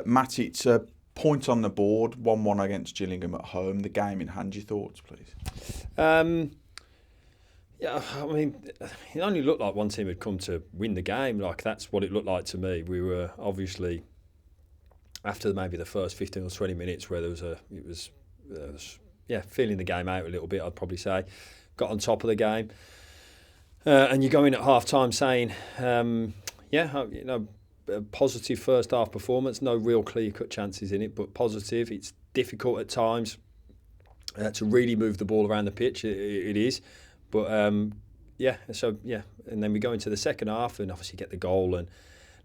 Matt, it's a point on the board, 1-1 against Gillingham at home. The game in hand, your thoughts, please? Yeah, I mean, it only looked like one team had come to win the game. Like, that's what it looked like to me. We were obviously, after maybe the first 15 or 20 minutes where it was feeling the game out a little bit, I'd probably say, got on top of the game. And you go in at half-time saying, a positive first half performance, no real clear-cut chances in it, but positive. It's difficult at times to really move the ball around the pitch. It is. But, and then we go into the second half and obviously get the goal. And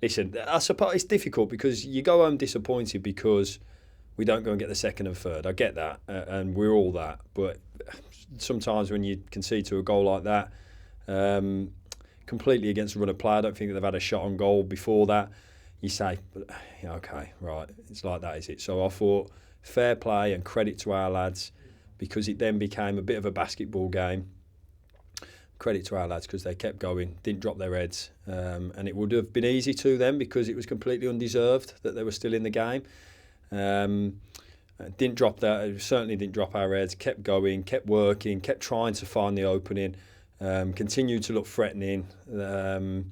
listen, I suppose it's difficult because you go home disappointed because we don't go and get the second and third. I get that, and we're all that. But sometimes when you concede to a goal like that, completely against the run of play, I don't think that they've had a shot on goal before that. You say, okay, right, it's like that, is it? So I thought fair play and credit to our lads, because it then became a bit of a basketball game. Credit to our lads because they kept going, didn't drop their heads, and it would have been easy to them because it was completely undeserved that they were still in the game. Didn't drop that, certainly didn't drop our heads, kept going, kept working, kept trying to find the opening, continued to look threatening. And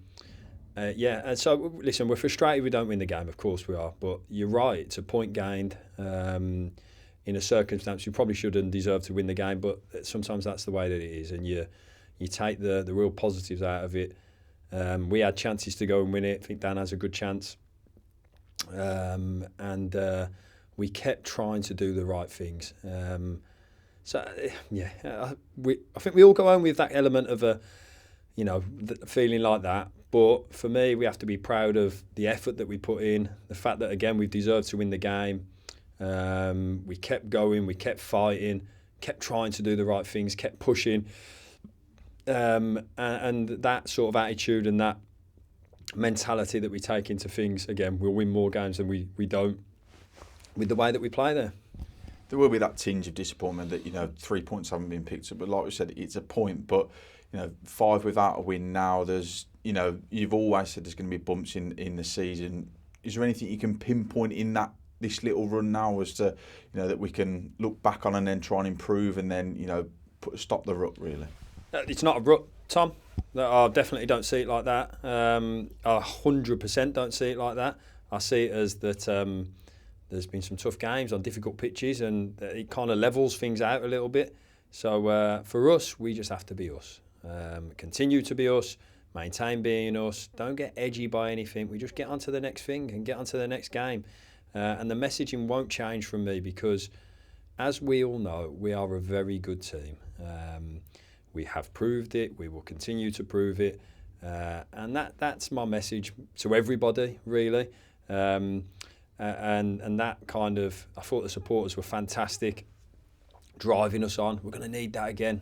so, listen, we're frustrated we don't win the game, of course we are, but you're right, it's a point gained. In a circumstance you probably shouldn't deserve to win the game, but sometimes that's the way that it is, and you take the real positives out of it. We had chances to go and win it. I think Dan has a good chance. We kept trying to do the right things. I think we all go home with that element of feeling like that. But for me, we have to be proud of the effort that we put in, the fact that, again, we've deserved to win the game. We kept going, we kept fighting, kept trying to do the right things, kept pushing. And that sort of attitude and that mentality that we take into things, again, we'll win more games than we don't with the way that we play there. There will be that tinge of disappointment that 3 points haven't been picked up, but like we said, it's a point. But 5 without a win now. There's you've always said there's going to be bumps in the season. Is there anything you can pinpoint in this little run now as to that we can look back on and then try and improve and then stop the rut really? It's not a rut, Tom. I definitely don't see it like that. I 100% don't see it like that. I see it as that there's been some tough games on difficult pitches and it kind of levels things out a little bit. So for us, we just have to be us. Continue to be us, maintain being us. Don't get edgy by anything. We just get onto the next thing and get onto the next game. And the messaging won't change from me because, as we all know, we are a very good team. We have proved it. We will continue to prove it, and that's my message to everybody, really. And that kind of, I thought the supporters were fantastic, driving us on. We're going to need that again.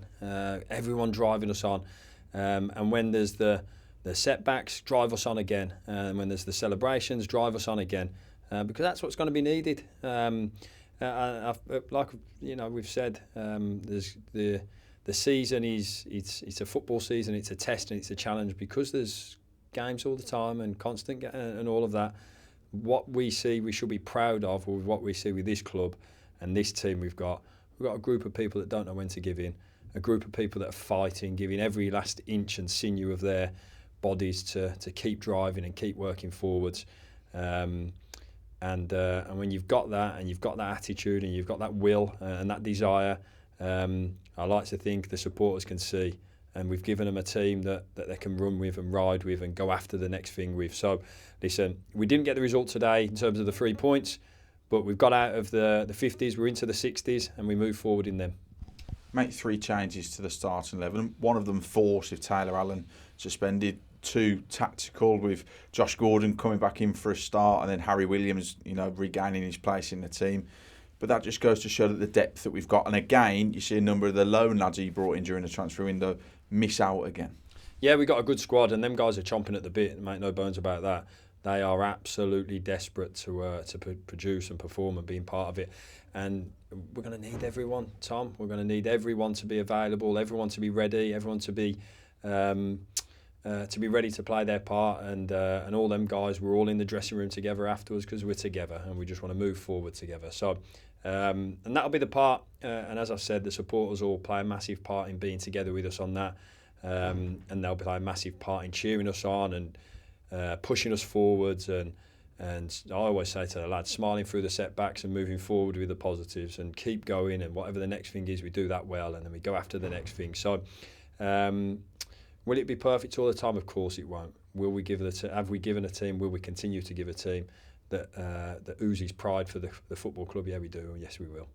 Everyone driving us on, and when there's the setbacks, drive us on again. And when there's the celebrations, drive us on again, because that's what's going to be needed. Like we've said, there's the season it's a football season, it's a test and it's a challenge because there's games all the time and constant and all of that. What we see, we should be proud of with what we see with this club and this team we've got a group of people that don't know when to give in, a group of people that are fighting, giving every last inch and sinew of their bodies to keep driving and keep working forwards. And when you've got that and you've got that attitude and you've got that will and that desire, I like to think the supporters can see, and we've given them a team that they can run with and ride with and go after the next thing with. So, listen, we didn't get the result today in terms of the 3 points, but we've got out of the 50s, we're into the 60s, and we move forward in them. Make 3 changes to the starting 11. One of them forced with Taylor Allen suspended. 2 tactical with Josh Gordon coming back in for a start, and then Harry Williams, regaining his place in the team. But that just goes to show that the depth that we've got. And again, you see a number of the loan lads he brought in during the transfer window miss out again. Yeah, we got a good squad, and them guys are chomping at the bit. Make no bones about that. They are absolutely desperate to produce and perform and being part of it. And we're going to need everyone, Tom. We're going to need everyone to be available, everyone to be ready, everyone to be to be ready to play their part, and all them guys were all in the dressing room together afterwards because we're together and we just want to move forward together. So, and that'll be the part. And as I've said, the supporters all play a massive part in being together with us on that, and they'll play a massive part in cheering us on and pushing us forwards. And I always say to the lads, smiling through the setbacks and moving forward with the positives and keep going. And whatever the next thing is, we do that well, and then we go after the next thing. So. Will it be perfect all the time? Of course it won't. Have we given a team? Will we continue to give a team that oozes pride for the football club? Yeah, we do. Yes, we will.